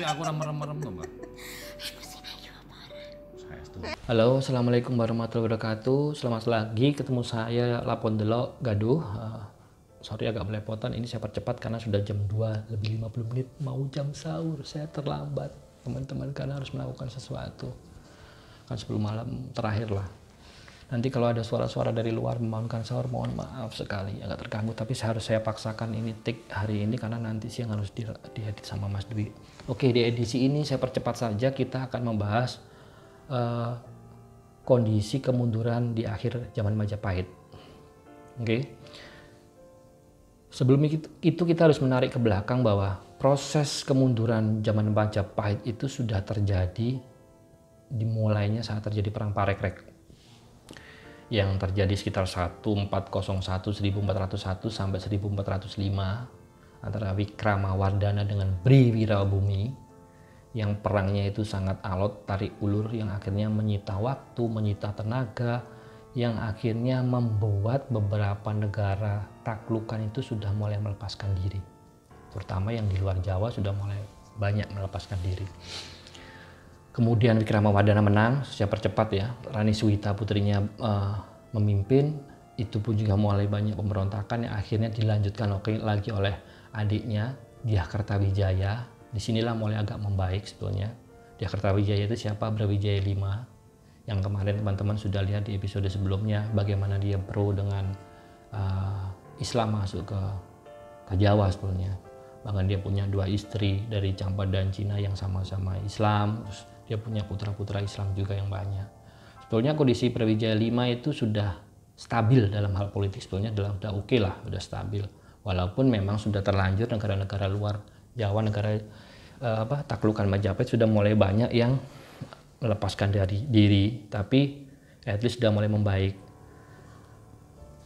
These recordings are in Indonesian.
Tapi aku merem-merem tuh mbak. Halo, assalamualaikum warahmatullahi wabarakatuh. Selamat lagi ketemu saya Lapon Delok Gaduh. Sorry agak belepotan, ini saya percepat karena sudah jam 2 lebih 50 menit mau jam sahur. Saya terlambat teman-teman karena harus melakukan sesuatu. Kan 10 malam terakhir lah. Nanti kalau ada suara-suara dari luar membangunkan sahur, mohon maaf sekali agak terganggu. Tapi saya paksakan ini take hari ini karena nanti siang harus diedit sama Mas Dwi. Oke, di edisi ini saya percepat saja, kita akan membahas kondisi kemunduran di akhir zaman Majapahit. Oke. Sebelum itu kita harus menarik ke belakang bahwa proses kemunduran zaman Majapahit itu sudah terjadi dimulainya saat terjadi perang Parekrek yang terjadi sekitar 1401 sampai 1405 antara Wikramawardhana dengan Briwirawabhumi, yang perangnya itu sangat alot tarik ulur, yang akhirnya menyita waktu, menyita tenaga, yang akhirnya membuat beberapa negara taklukan itu sudah mulai melepaskan diri, terutama yang di luar Jawa sudah mulai banyak melepaskan diri. Kemudian Wikramawardhana menang, saya percepat ya, Rani Suwita putrinya memimpin, itu pun juga mulai banyak pemberontakan yang akhirnya dilanjutkan lagi oleh adiknya Dyah Kertawijaya. Disinilah mulai agak membaik sebetulnya. Dyah Kertawijaya itu siapa? Brawijaya V, yang kemarin teman-teman sudah lihat di episode sebelumnya bagaimana dia pro dengan Islam masuk ke Jawa sebetulnya. Bahkan dia punya 2 istri dari Campadan Cina yang sama-sama Islam. Terus dia punya putra-putra Islam juga yang banyak. Sebetulnya kondisi Brawijaya V itu sudah stabil dalam hal politik, sebetulnya sudah oke lah, sudah stabil. Walaupun memang sudah terlanjur negara-negara luar Jawa, negara taklukan Majapahit sudah mulai banyak yang melepaskan dari diri, tapi at least sudah mulai membaik.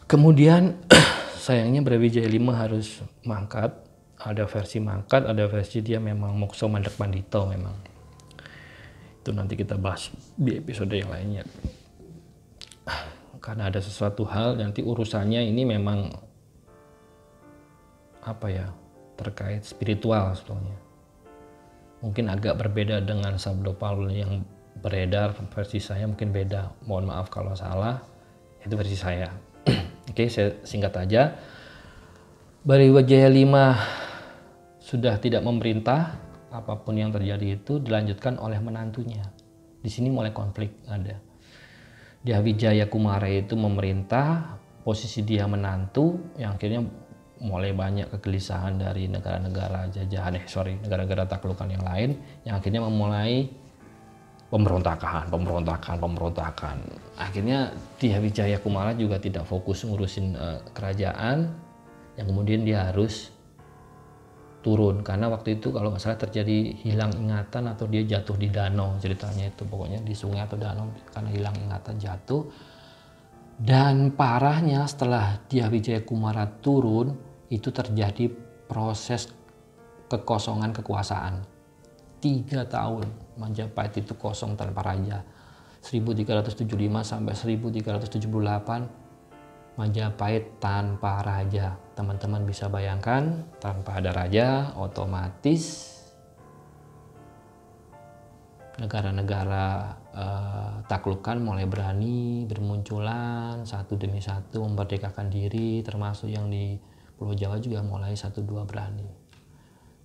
Kemudian sayangnya Brawijaya V harus mangkat. Ada versi mangkat, ada versi dia memang Mokso Mandek Pandito memang. Itu nanti kita bahas di episode yang lainnya. Karena ada sesuatu hal nanti urusannya ini memang terkait spiritual sebetulnya. Mungkin agak berbeda dengan Sabdo Paul yang beredar, versi saya mungkin beda. Mohon maaf kalau salah, itu versi saya. Oke, saya singkat aja. Brawijaya V sudah tidak memerintah, apapun yang terjadi itu dilanjutkan oleh menantunya. Di sini mulai konflik ada. Dyah Wijaya Kumara itu memerintah, posisi dia menantu, yang akhirnya mulai banyak kegelisahan dari negara-negara jajahan, negara-negara taklukan yang lain, yang akhirnya memulai pemberontakan. Akhirnya Dyah Wijaya Kumara juga tidak fokus ngurusin kerajaan, yang kemudian dia harus turun karena waktu itu kalau nggak salah terjadi hilang ingatan atau dia jatuh di danau, ceritanya itu pokoknya di sungai atau danau karena hilang ingatan jatuh. Dan parahnya setelah Dyah Wijaya Kumara turun itu terjadi proses kekosongan kekuasaan. 3 tahun Majapahit itu kosong tanpa raja. 1375 sampai 1378 Majapahit tanpa raja. Teman-teman bisa bayangkan, tanpa ada raja otomatis negara-negara taklukan mulai berani bermunculan satu demi satu memerdekakan diri, termasuk yang di Pulau Jawa juga mulai 1-2 berani.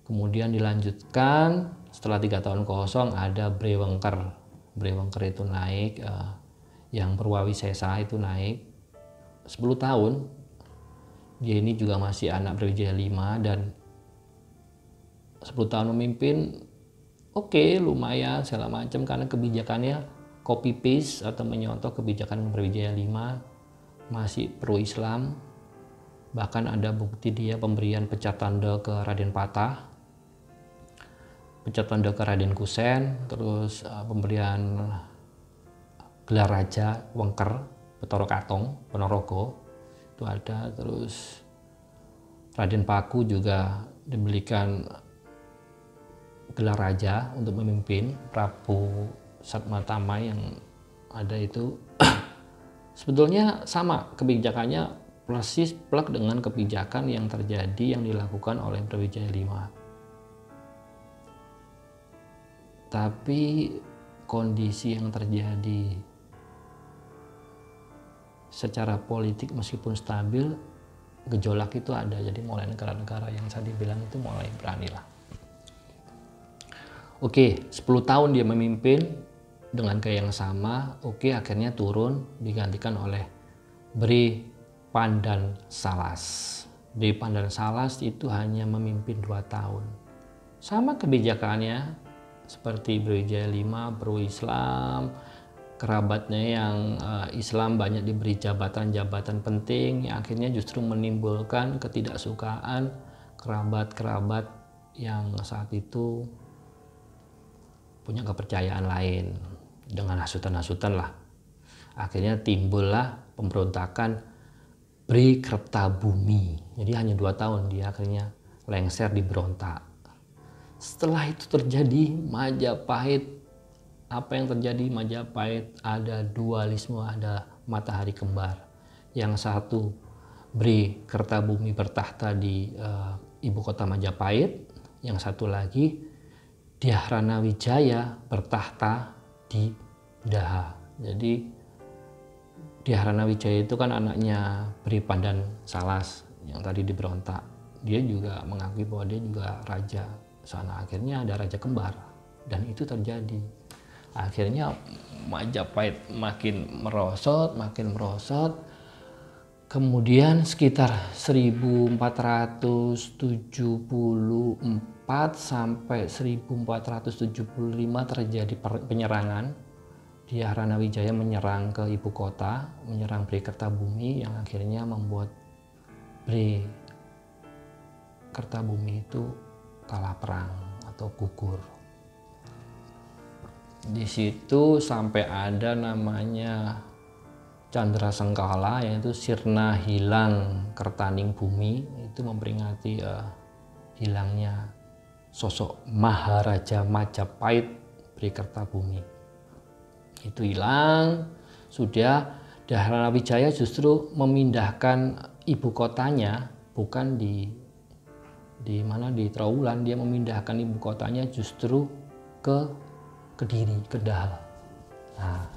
Kemudian dilanjutkan setelah 3 tahun kosong ada Brewengker itu naik, yang Purwawisesa itu naik 10 tahun. Dia ini juga masih anak Brawijaya V dan 10 tahun memimpin oke, lumayan segala macam karena kebijakannya copy paste atau menyontoh kebijakan Brawijaya V, masih pro Islam. Bahkan ada bukti dia pemberian pecat tanda ke Raden Patah, pecat tanda ke Raden Kusen, terus pemberian gelar raja Wengker Betara Katong, Ponorogo itu ada. Terus Raden Paku juga diberikan gelar raja untuk memimpin. Prabu Satmatama yang ada itu sebetulnya sama kebijakannya, persis plek dengan kebijakan yang terjadi yang dilakukan oleh Brawijaya V. Tapi kondisi yang terjadi secara politik meskipun stabil, gejolak itu ada. Jadi mulai negara-negara yang saya bilang itu mulai beranilah. Oke, 10 tahun dia memimpin dengan gaya yang sama. Oke, akhirnya turun, digantikan oleh Bri Pandan Salas. Bri Pandan Salas itu hanya memimpin 2 tahun. Sama kebijakannya seperti Brawijaya V, pro-Islam, kerabatnya yang Islam banyak diberi jabatan-jabatan penting, yang akhirnya justru menimbulkan ketidaksukaan kerabat-kerabat yang saat itu punya kepercayaan lain dengan hasutan-hasutan lah. Akhirnya timbullah pemberontakan Bri Kertabumi. Jadi hanya 2 tahun dia akhirnya lengser diberontak. Setelah itu terjadi Majapahit. Apa yang terjadi Majapahit? Ada dualisme, ada matahari kembar. Yang satu Bri Kertabumi bertahta di ibu kota Majapahit. Yang satu lagi Dhyarana Wijaya bertahta di Daha. Jadi Dhyarana Wijaya itu kan anaknya Bri Pandan Salas yang tadi diberontak. Dia juga mengakui bahwa dia juga raja sana. Akhirnya ada raja kembar dan itu terjadi. Akhirnya Majapahit makin merosot. Kemudian sekitar 1474 sampai 1475 terjadi penyerangan. Dhyarana Wijaya menyerang ke ibu kota, menyerang Bri Kertabumi yang akhirnya membuat Bri Kertabumi itu kalah perang atau gugur. Di situ sampai ada namanya Candra Sengkala, yaitu sirna hilang kertaning bumi, itu memperingati hilangnya sosok Maharaja Majapahit Bri Kertabumi. Itu hilang, sudah Dhyarana Wijaya justru memindahkan ibu kotanya bukan di Trowulan, dia memindahkan ibu kotanya justru ke Kediri, Kendal. Nah,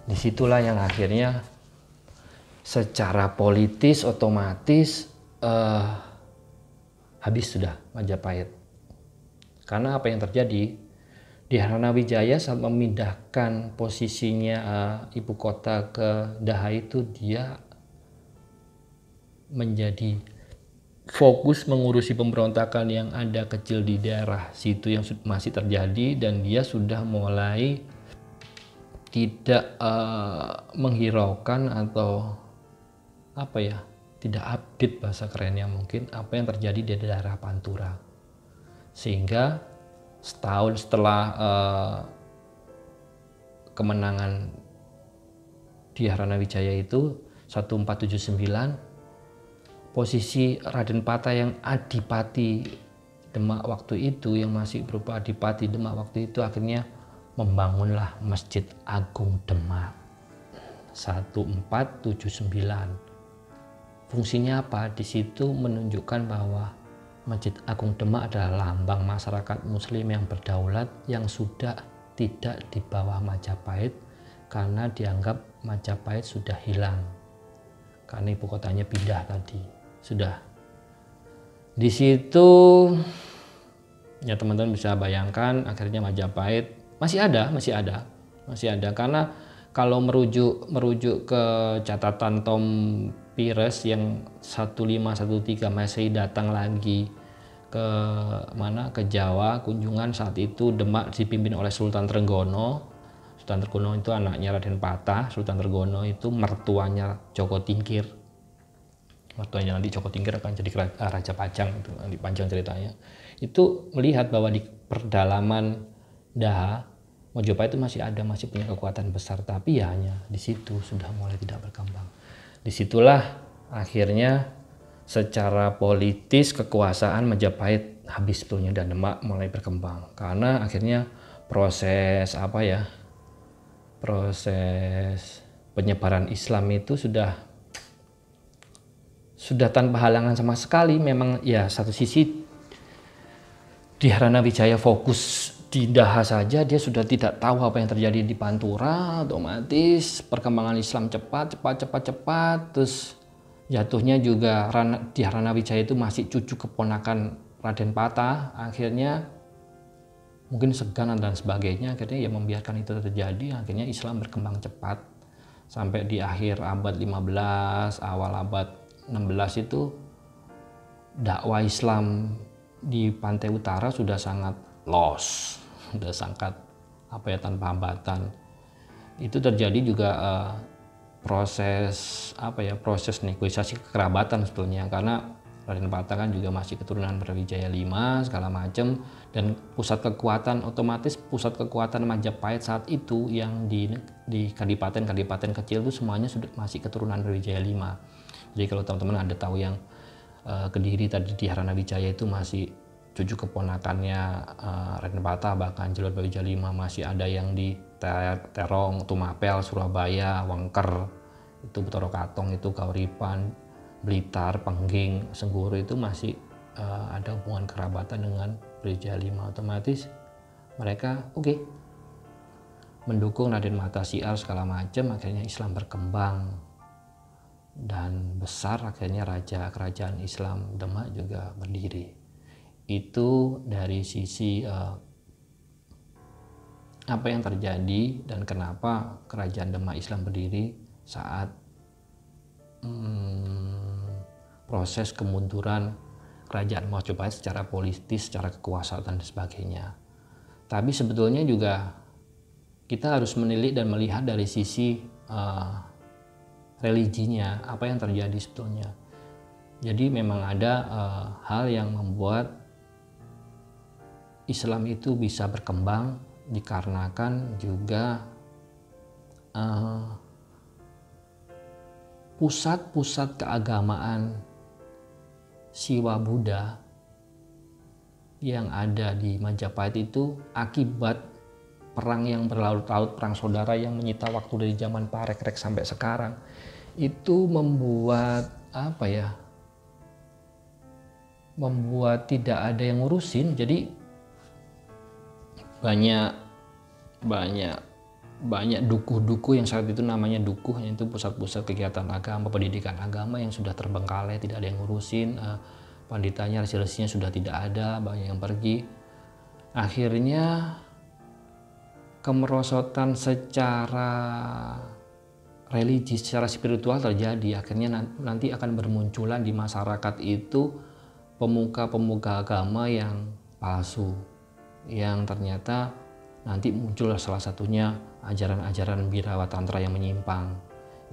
disitulah yang akhirnya secara politis otomatis habis sudah Majapahit. Karena apa yang terjadi? Dhyarana Wijaya saat memindahkan posisinya ibu kota ke Daha itu dia menjadi fokus mengurusi pemberontakan yang ada kecil di daerah situ yang masih terjadi, dan dia sudah mulai tidak menghiraukan atau tidak update bahasa kerennya mungkin apa yang terjadi di daerah Pantura. Sehingga setahun setelah kemenangan Dhyarana Wijaya itu 1479, posisi Raden Patah yang Adipati Demak waktu itu, yang masih berupa Adipati Demak waktu itu, akhirnya membangunlah Masjid Agung Demak 1479. Fungsinya apa? Di situ menunjukkan bahwa Masjid Agung Demak adalah lambang masyarakat Muslim yang berdaulat, yang sudah tidak di bawah Majapahit karena dianggap Majapahit sudah hilang karena ibu kotanya pindah tadi. Sudah di situ ya teman-teman bisa bayangkan akhirnya Majapahit masih ada karena kalau merujuk ke catatan Tom Pires yang 1513 Masehi datang lagi ke Jawa kunjungan. Saat itu Demak dipimpin oleh Sultan Trenggono. Sultan Trenggono itu anaknya Raden Patah. Sultan Trenggono itu mertuanya Joko Tingkir. Mertuanya nanti Joko Tingkir akan jadi Raja Pajang, itu nanti panjang ceritanya. Itu melihat bahwa di perdalaman Daha, Majapahit itu masih punya kekuatan besar, tapi ya hanya di situ sudah mulai tidak berkembang. Disitulah akhirnya secara politis kekuasaan Majapahit habis sebetulnya dan Demak mulai berkembang karena akhirnya proses penyebaran Islam itu sudah tanpa halangan sama sekali. Memang ya satu sisi Dhyarana Wijaya fokus di Daha saja dia sudah tidak tahu apa yang terjadi di Pantura, otomatis perkembangan Islam cepat, terus jatuhnya juga di Ranawijaya itu masih cucu keponakan Raden Patah, akhirnya mungkin segan dan sebagainya, akhirnya ya membiarkan itu terjadi, akhirnya Islam berkembang cepat sampai di akhir abad 15, awal abad 16 itu dakwah Islam di pantai utara sudah sangat los, sudah sangat tanpa hambatan. Itu terjadi juga proses negosiasi kekerabatan sebetulnya, karena Raden Patah kan juga masih keturunan Brawijaya V segala macam, dan pusat kekuatan Majapahit saat itu yang di kadipaten kecil itu semuanya sudah masih keturunan Brawijaya V. Jadi kalau teman-teman ada tahu yang Kediri tadi di Ranawijaya itu masih cucu keponakannya Raden Patah, bahkan Jalur Brawijaya V masih ada yang di Terong, Tumapel, Surabaya, Wengker, itu Betoro Katong, itu Kauripan, Blitar, Pengging, Sengguru, itu masih ada hubungan kerabatan dengan Brawijaya V. Otomatis mereka mendukung Raden Matah Siar segala macam, akhirnya Islam berkembang dan besar, akhirnya kerajaan Islam Demak juga berdiri. Itu dari sisi apa yang terjadi dan kenapa kerajaan Demak Islam berdiri saat proses kemunduran kerajaan Majapahit secara politis, secara kekuasaan dan sebagainya. Tapi sebetulnya juga kita harus menilik dan melihat dari sisi religinya, apa yang terjadi sebetulnya. Jadi memang ada hal yang membuat Islam itu bisa berkembang dikarenakan juga pusat-pusat keagamaan Siwa Buddha yang ada di Majapahit itu akibat perang yang berlarut-larut, perang saudara yang menyita waktu dari zaman Parekrek sampai sekarang, itu membuat membuat tidak ada yang ngurusin. Jadi banyak dukuh-dukuh yang saat itu namanya dukuh, yaitu pusat-pusat kegiatan agama, pendidikan agama yang sudah terbengkalai, tidak ada yang ngurusin, panditanya, resi-resinya sudah tidak ada, banyak yang pergi. Akhirnya kemerosotan secara religi, secara spiritual terjadi. Akhirnya nanti akan bermunculan di masyarakat itu pemuka-pemuka agama yang palsu, yang ternyata nanti muncul salah satunya ajaran-ajaran Birawa Tantra yang menyimpang,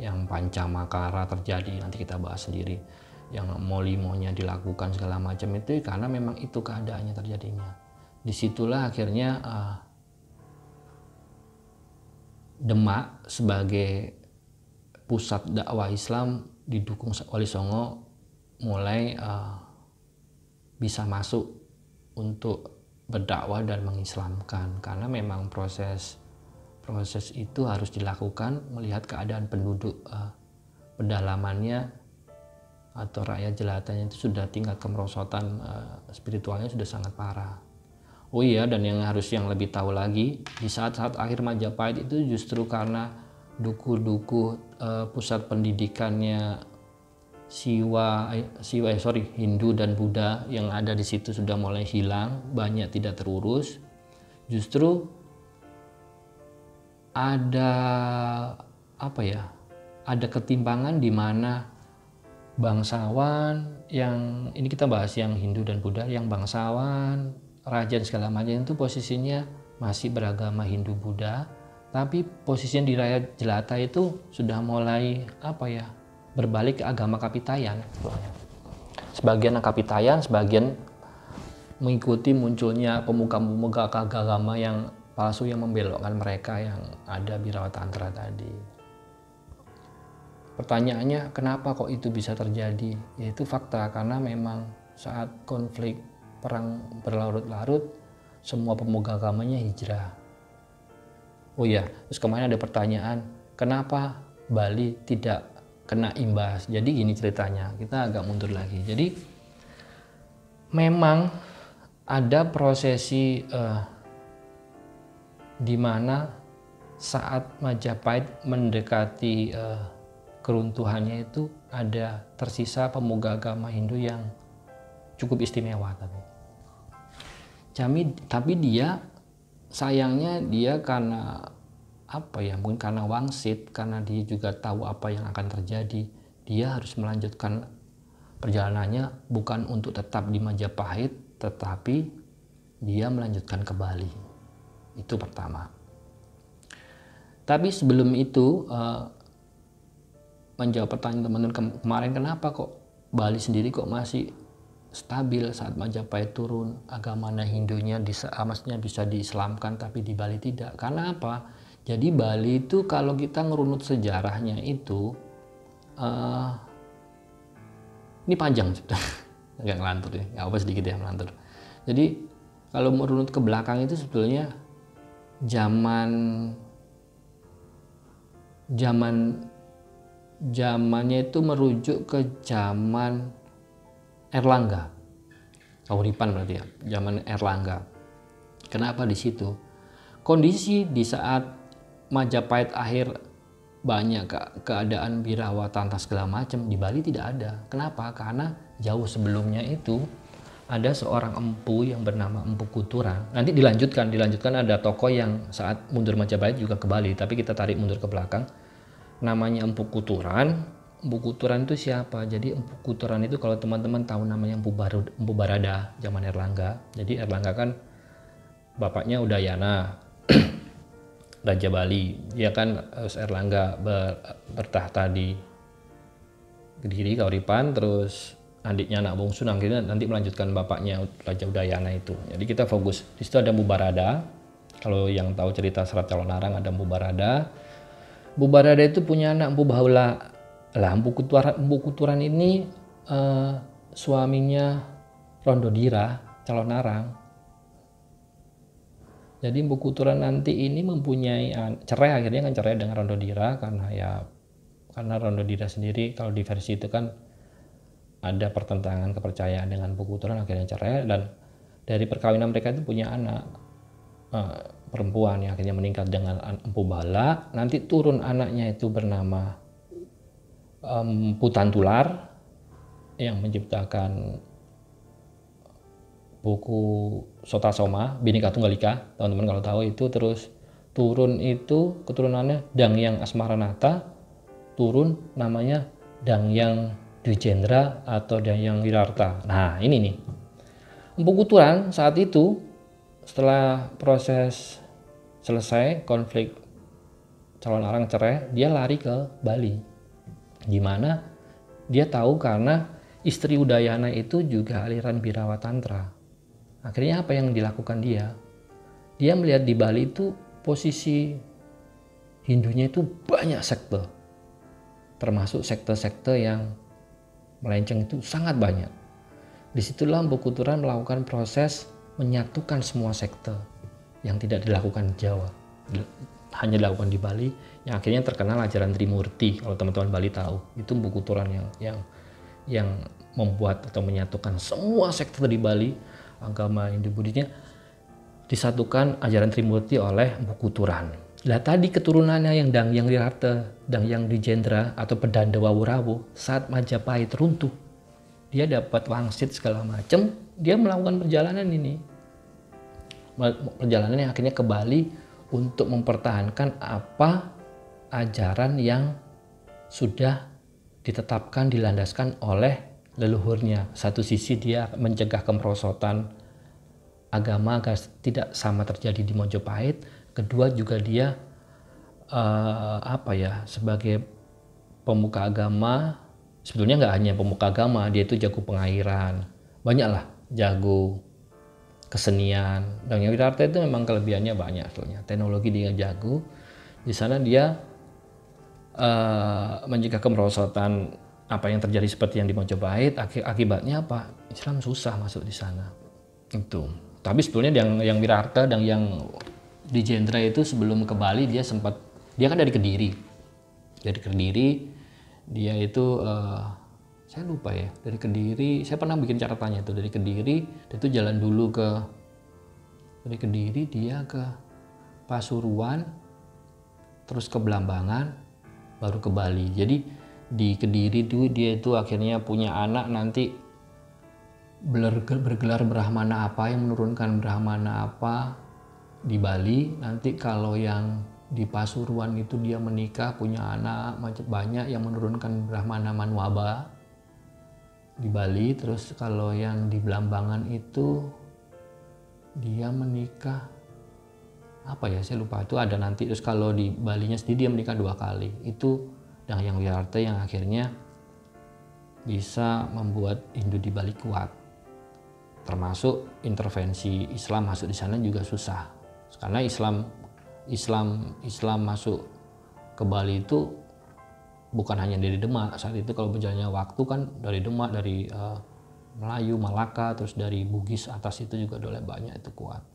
yang Pancamakara terjadi, nanti kita bahas sendiri, yang molimonya dilakukan segala macam itu karena memang itu keadaannya terjadinya. Disitulah akhirnya Demak sebagai pusat dakwah Islam didukung Wali Songo mulai bisa masuk untuk berdakwah dan mengislamkan, karena memang proses itu harus dilakukan melihat keadaan penduduk pedalamannya atau rakyat jelatanya itu sudah tingkat kemerosotan spiritualnya sudah sangat parah. Oh iya, dan yang lebih tahu lagi, di saat-saat akhir Majapahit itu justru karena dukuh-dukuh pusat pendidikannya Hindu dan Buddha yang ada di situ sudah mulai hilang, banyak tidak terurus. Justru ada ada ketimpangan di mana bangsawan yang ini kita bahas yang Hindu dan Buddha, yang bangsawan, raja segala macam itu posisinya masih beragama Hindu Buddha, tapi posisinya di rakyat jelata itu sudah mulai berbalik ke agama Kapitayan. Sebagian Kapitayan, sebagian mengikuti munculnya pemuka-pemuka agama yang palsu yang membelokkan mereka yang ada Birawa Tantra tadi. Pertanyaannya, kenapa kok itu bisa terjadi? Yaitu fakta, karena memang saat konflik perang berlarut-larut, semua pemuka agamanya hijrah. Oh iya, terus kemarin ada pertanyaan, kenapa Bali tidak kena imbas? Jadi gini ceritanya, kita agak mundur lagi. Jadi memang ada prosesi di mana saat Majapahit mendekati keruntuhannya itu ada tersisa pemuka agama Hindu yang cukup istimewa. Tapi dia sayangnya dia karena apa ya, mungkin karena wangsit, karena dia juga tahu apa yang akan terjadi, dia harus melanjutkan perjalanannya bukan untuk tetap di Majapahit, tetapi dia melanjutkan ke Bali. Itu pertama. Tapi sebelum itu menjawab pertanyaan teman-teman kemarin, kenapa kok Bali sendiri kok masih stabil saat Majapahit turun, agama Hindunya maksudnya bisa diislamkan, tapi di Bali tidak. Karena apa? Jadi Bali itu kalau kita ngerunut sejarahnya itu ini panjang sebetulnya, agak ngelantur ya, nggak apa sedikit ya melantur. Jadi kalau merunut ke belakang itu sebetulnya zamannya itu merujuk ke zaman Erlangga, Kauripan berarti ya, zaman Erlangga. Kenapa di situ? Kondisi di saat Majapahit akhir banyak keadaan birawa tantang segala macam, di Bali tidak ada. Kenapa? Karena jauh sebelumnya itu ada seorang empu yang bernama Empu Kuturan. Nanti dilanjutkan ada tokoh yang saat mundur Majapahit juga ke Bali, tapi kita tarik mundur ke belakang. Namanya Empu Kuturan. Empu Kuturan itu siapa? Jadi Empu Kuturan itu kalau teman-teman tahu namanya Empu Barada zaman Erlangga. Jadi Erlangga kan bapaknya Udayana, Raja Bali. Dia kan Erlangga bertahta di Kediri, Kauripan, terus adiknya anak bungsu nanti melanjutkan bapaknya Raja Udayana itu. Jadi kita fokus di situ ada Empu Barada. Kalau yang tahu cerita Serat Calon Arang ada Empu Barada. Empu Barada itu punya anak Empu Bahula. Lah Empu Kuturan ini suaminya Rondodira Calon Arang. Jadi Empu Kuturan nanti ini mempunyai cerai, akhirnya kan cerai dengan Rondodira karena Rondodira sendiri kalau di versi itu kan ada pertentangan kepercayaan dengan Empu Kuturan, akhirnya cerai, dan dari perkawinan mereka itu punya anak perempuan yang akhirnya meningkat dengan Empu Bala. Nanti turun anaknya itu bernama Empu Tantular yang menciptakan buku Sota Soma, Bhinneka Tunggal Ika, teman-teman kalau tahu itu. Terus turun itu keturunannya Dangyang Asmaranata, turun namanya Dangyang Dwijendra atau Dangyang Wirarta. Nah ini nih, Empu Kuturan saat itu setelah proses selesai konflik Calon Arang cerai, dia lari ke Bali. Gimana? Dia tahu karena istri Udayana itu juga aliran Birawa Tantra. Akhirnya apa yang dilakukan dia? Dia melihat di Bali itu posisi Hindunya itu banyak sekte. Termasuk sekte-sekte yang melenceng itu sangat banyak. Disitulah Empu Kuturan melakukan proses menyatukan semua sekte yang tidak dilakukan di Jawa. Hanya dilakukan di Bali, yang akhirnya terkenal ajaran Trimurti. Kalau teman-teman Bali tahu, itu Empu Kuturan yang membuat atau menyatukan semua sekte di Bali, agama Hindu Buddhisnya disatukan ajaran Trimurti oleh Empu Kuturan. Lah tadi keturunannya yang Dangyang Wirarta, Dangyang Dwijendra atau Pedandawa Wurawo, saat Majapahit runtuh, dia dapat wangsit segala macam, dia melakukan perjalanan ini. Perjalanan yang akhirnya ke Bali untuk mempertahankan apa ajaran yang sudah ditetapkan, dilandaskan oleh leluhurnya. Satu sisi dia mencegah kemerosotan agama agar tidak sama terjadi di Majapahit. Kedua juga dia sebagai pemuka agama, sebetulnya nggak hanya pemuka agama, dia itu jago pengairan, banyaklah, jago kesenian. Dan yang Wirarta itu memang kelebihannya banyak sebetulnya, teknologi dia jago. Di sana dia mencegah kemerosotan apa yang terjadi seperti yang di Majapahit. Akibatnya apa? Islam susah masuk di sana. Itu. Tapi sebetulnya yang Wirarta dan yang Dwijendra itu sebelum ke Bali dia kan dari Kediri. Dari Kediri dia itu saya lupa ya, dari Kediri saya pernah bikin catatannya itu, dari Kediri dia itu jalan dulu dari Kediri dia ke Pasuruan, terus ke Belambangan, baru ke Bali. Jadi di Kediri itu dia itu akhirnya punya anak, nanti bergelar Brahmana apa, yang menurunkan Brahmana apa di Bali. Nanti kalau yang di Pasuruan itu dia menikah, punya anak banyak, yang menurunkan Brahmana Manwaba di Bali. Terus kalau yang di Belambangan itu dia menikah apa ya, saya lupa, itu ada nanti. Terus kalau di Balinya sendiri dia menikah 2 kali. Itu Danghyang Wirarta yang akhirnya bisa membuat Hindu di Bali kuat. Termasuk intervensi Islam masuk di sana juga susah. Karena Islam masuk ke Bali itu bukan hanya dari Demak. Saat itu kalau berjalannya waktu kan dari Demak, dari Melayu, Malaka, terus dari Bugis atas itu juga oleh banyak itu kuat.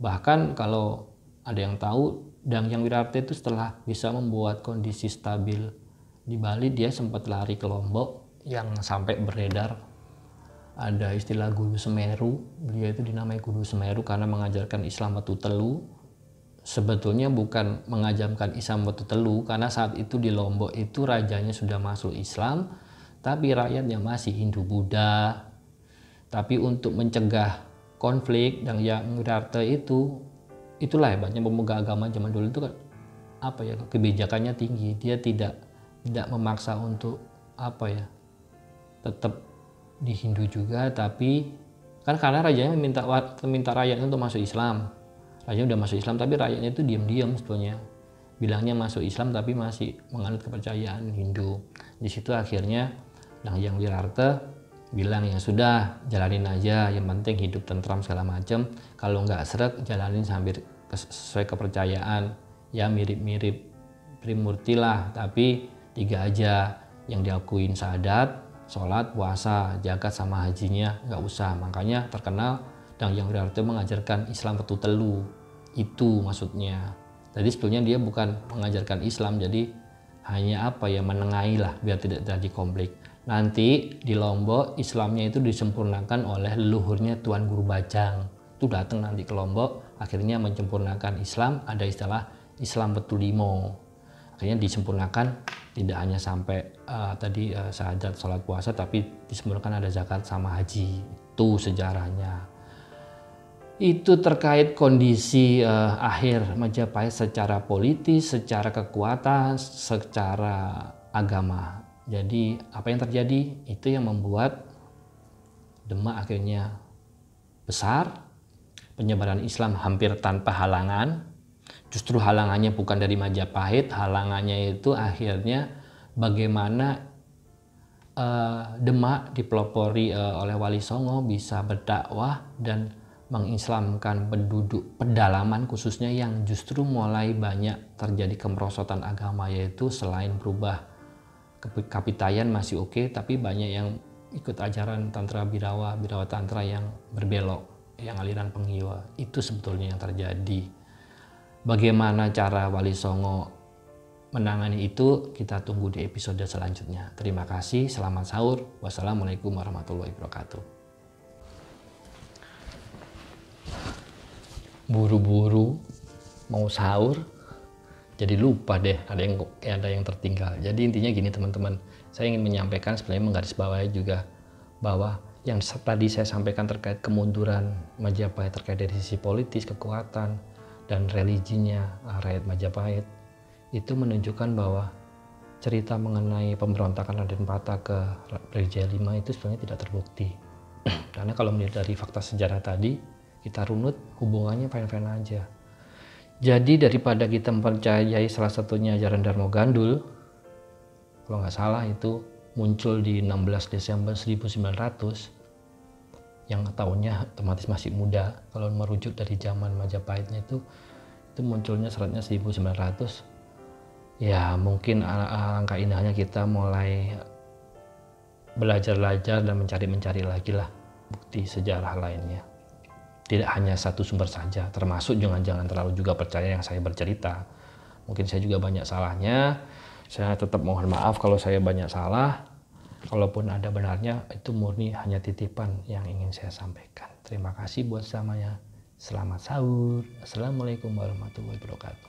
Bahkan kalau ada yang tahu, Danghyang Wirarta itu setelah bisa membuat kondisi stabil di Bali, dia sempat lari ke Lombok yang sampai beredar ada istilah Guru Semeru. Beliau itu dinamai Guru Semeru karena mengajarkan Islam Batu Telu. Sebetulnya bukan mengajarkan Islam Batu Telu, karena saat itu di Lombok itu rajanya sudah masuk Islam, tapi rakyatnya masih Hindu Buddha. Tapi untuk mencegah konflik, Danghyang Wirarta itulah hebatnya pemuka agama zaman dulu itu kan, apa ya, kebijakannya tinggi. Dia tidak memaksa untuk tetap di Hindu juga, tapi kan karena rajanya minta rakyatnya untuk masuk Islam. Rajanya udah masuk Islam, tapi rakyatnya itu diam-diam sebetulnya. Bilangnya masuk Islam tapi masih menganut kepercayaan Hindu. Di situ akhirnya Danghyang Wirarta bilang, ya sudah, jalanin aja, yang penting hidup tentram segala macam. Kalau nggak seret, jalanin sambil sesuai kepercayaan. Ya mirip-mirip Trimurti lah, tapi 3 aja yang diakuin: syahadat, sholat, puasa, zakat sama hajinya nggak usah. Makanya terkenal Danghyang Wirarta mengajarkan Islam Batu Telu. Itu maksudnya. Jadi sebetulnya dia bukan mengajarkan Islam, jadi hanya menengahi lah biar tidak terjadi konflik. Nanti di Lombok Islamnya itu disempurnakan oleh leluhurnya Tuan Guru Bajang. Itu datang nanti ke Lombok, akhirnya menyempurnakan Islam. Ada istilah Islam Batu Limo. Akhirnya disempurnakan, tidak hanya sampai syahadat, sholat, puasa, tapi disempurnakan ada zakat sama haji. Itu sejarahnya. Itu terkait kondisi akhir Majapahit secara politis, secara kekuatan, secara agama. Jadi apa yang terjadi itu yang membuat Demak akhirnya besar, penyebaran Islam hampir tanpa halangan. Justru halangannya bukan dari Majapahit, halangannya itu akhirnya bagaimana Demak dipelopori oleh Wali Songo bisa berdakwah dan mengislamkan penduduk pedalaman khususnya, yang justru mulai banyak terjadi kemerosotan agama, yaitu selain berubah kapitayan masih oke, tapi banyak yang ikut ajaran Tantra Birawa Tantra yang berbelok, yang aliran Penghiwa. Itu sebetulnya yang terjadi. Bagaimana cara Wali Songo menangani itu, kita tunggu di episode selanjutnya. Terima kasih, selamat sahur. Wassalamualaikum warahmatullahi wabarakatuh. Buru-buru mau sahur, jadi lupa deh, ada yang tertinggal. Jadi intinya gini teman-teman, saya ingin menyampaikan, sebenarnya menggarisbawahi juga, bahwa yang tadi saya sampaikan terkait kemunduran Majapahit terkait dari sisi politis, kekuatan, dan religinya rakyat Majapahit, itu menunjukkan bahwa cerita mengenai pemberontakan Raden Patah ke Brawijaya V itu sebenarnya tidak terbukti. Karena kalau melihat dari fakta sejarah tadi, kita runut, hubungannya fine-fine aja. Jadi daripada kita mempercayai salah satunya ajaran Darmo Gandul, kalau nggak salah itu muncul di 16 Desember 1900, yang tahunnya otomatis masih muda. Kalau merujuk dari zaman Majapahitnya itu munculnya seratnya 1900. Ya mungkin alangkah indahnya kita mulai belajar-belajar dan mencari lagi lah bukti sejarah lainnya. Tidak hanya satu sumber saja, termasuk jangan terlalu juga percaya yang saya bercerita. Mungkin saya juga banyak salahnya. Saya tetap mohon maaf kalau saya banyak salah. Kalaupun ada benarnya, itu murni hanya titipan yang ingin saya sampaikan. Terima kasih buat semuanya. Selamat sahur. Assalamualaikum warahmatullahi wabarakatuh.